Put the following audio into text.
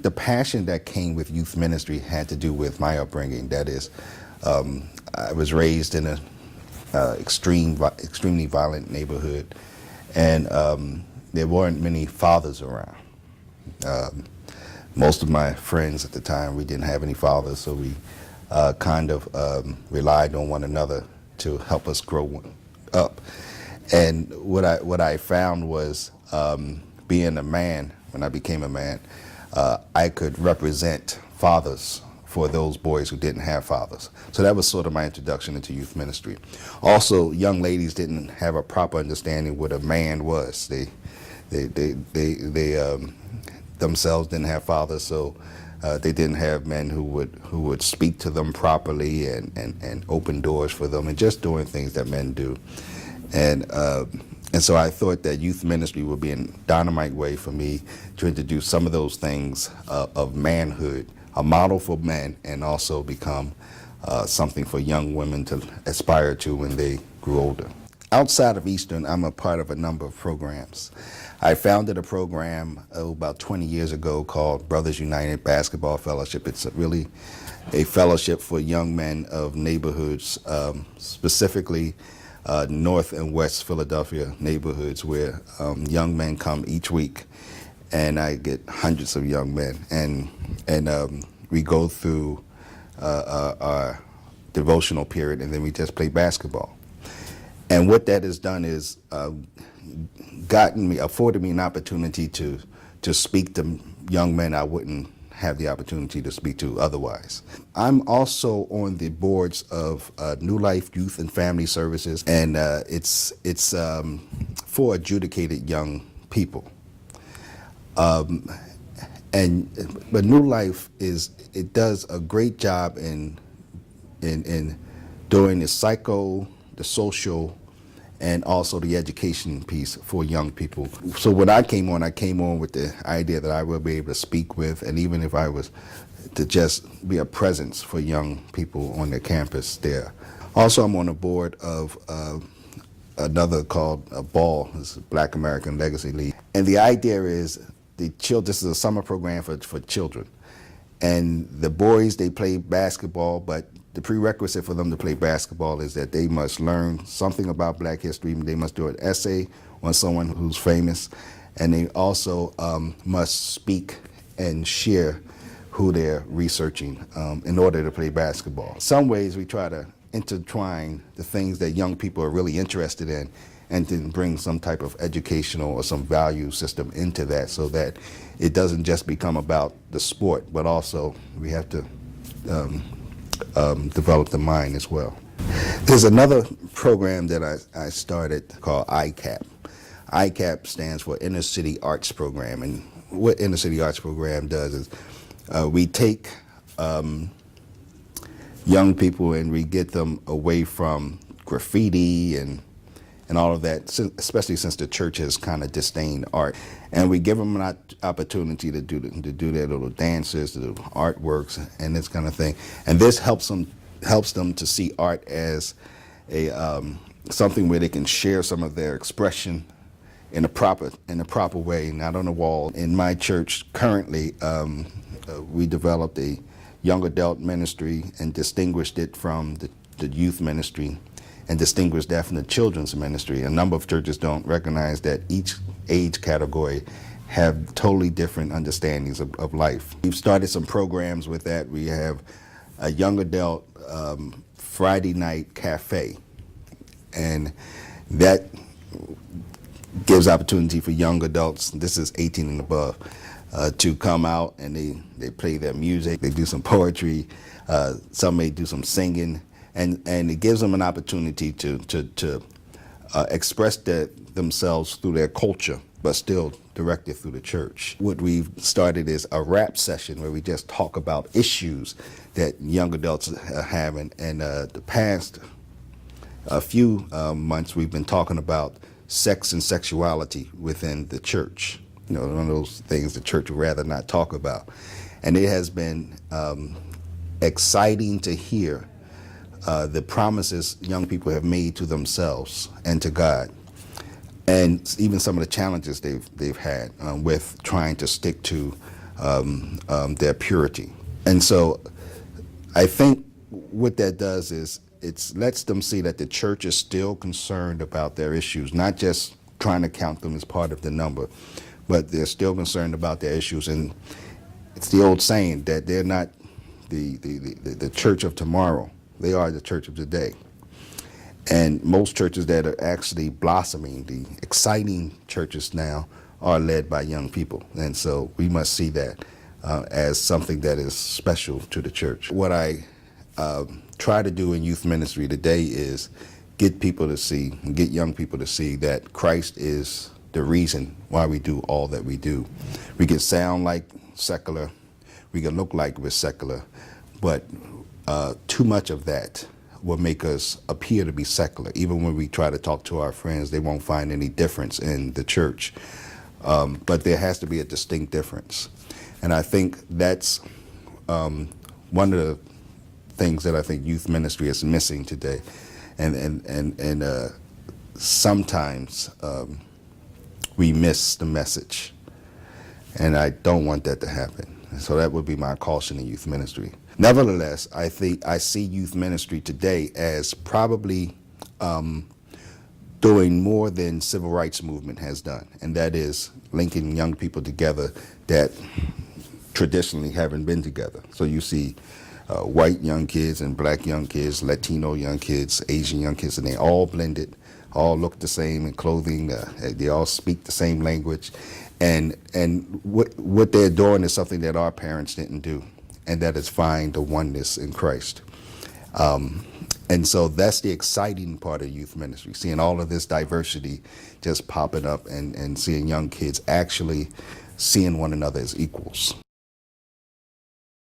the passion that came with youth ministry had to do with my upbringing. That is, I was raised in a extremely violent neighborhood, and there weren't many fathers around. Most of my friends at the time, we didn't have any fathers, so we kind of relied on one another to help us grow up. And what I found was, being a man, when I became a man, I could represent fathers for those boys who didn't have fathers. So that was sort of my introduction into youth ministry. Also, young ladies didn't have a proper understanding what a man was. They themselves didn't have fathers, so they didn't have men who would speak to them properly and open doors for them and just doing things that men do. And so I thought that youth ministry would be a dynamite way for me to introduce some of those things of manhood, a model for men, and also become something for young women to aspire to when they grew older. Outside of Eastern, I'm a part of a number of programs. I founded a program about 20 years ago called Brothers United Basketball Fellowship. It's really a fellowship for young men of neighborhoods, specifically North and West Philadelphia neighborhoods, where young men come each week, and I get hundreds of young men, and we go through our devotional period, and then we just play basketball. And what that has done is afforded me an opportunity to speak to young men I wouldn't have the opportunity to speak to otherwise. I'm also on the boards of New Life Youth and Family Services, and it's for adjudicated young people. But New Life does a great job in doing the social, and also the education piece for young people. So when I came on with the idea that I will be able to speak with, and even if I was to just be a presence for young people on the campus there. Also, I'm on the board of another called BALL, it's Black American Legacy League. And the idea is, this is a summer program for children. And the boys, they play basketball, but the prerequisite for them to play basketball is that they must learn something about Black history. They must do an essay on someone who's famous, and they also must speak and share who they're researching in order to play basketball. In some ways, we try to intertwine the things that young people are really interested in and then bring some type of educational or some value system into that, so that it doesn't just become about the sport, but also we have to develop the mind as well. There's another program that I started called ICAP. ICAP stands for Inner City Arts Program, and what Inner City Arts Program does is we take young people and we get them away from graffiti and all of that, especially since the church has kind of disdained art. And we give them an opportunity to do their little dances, to do artworks, and this kind of thing. And this helps them to see art as a something where they can share some of their expression in a proper way, not on the wall. In my church currently, we developed a young adult ministry and distinguished it from the youth ministry, and distinguish that from the children's ministry. A number of churches don't recognize that each age category have totally different understandings of life. We've started some programs with that. We have a young adult Friday night cafe, and that gives opportunity for young adults, this is 18 and above, to come out and they play their music, they do some poetry, some may do some singing, and it gives them an opportunity to express themselves through their culture, but still directed through the church. What we've started is a rap session where we just talk about issues that young adults are having. And the past few months, we've been talking about sex and sexuality within the church. You know, one of those things the church would rather not talk about. And it has been exciting to hear the promises young people have made to themselves and to God, and even some of the challenges they've had with trying to stick to their purity. And so I think what that does is it lets them see that the church is still concerned about their issues, not just trying to count them as part of the number, but they're still concerned about their issues. And it's the old saying that they're not the church of tomorrow. They are the church of today. And most churches that are actually blossoming, the exciting churches now, are led by young people. And so we must see that as something that is special to the church. What I try to do in youth ministry today is get people to see, get young people to see that Christ is the reason why we do all that we do. We can sound like secular, we can look like we're secular, but too much of that will make us appear to be secular. Even when we try to talk to our friends, they won't find any difference in the church. But there has to be a distinct difference. And I think that's one of the things that I think youth ministry is missing today. And sometimes we miss the message. And I don't want that to happen. So that would be my caution in youth ministry. Nevertheless, I think I see youth ministry today as probably doing more than civil rights movement has done, and that is linking young people together that traditionally haven't been together. So you see white young kids and black young kids, Latino young kids, Asian young kids, and they all blended, all look the same in clothing, they all speak the same language, and what they're doing is something that our parents didn't do, and that is find the oneness in Christ. And so that's the exciting part of youth ministry, seeing all of this diversity just popping up and seeing young kids actually seeing one another as equals.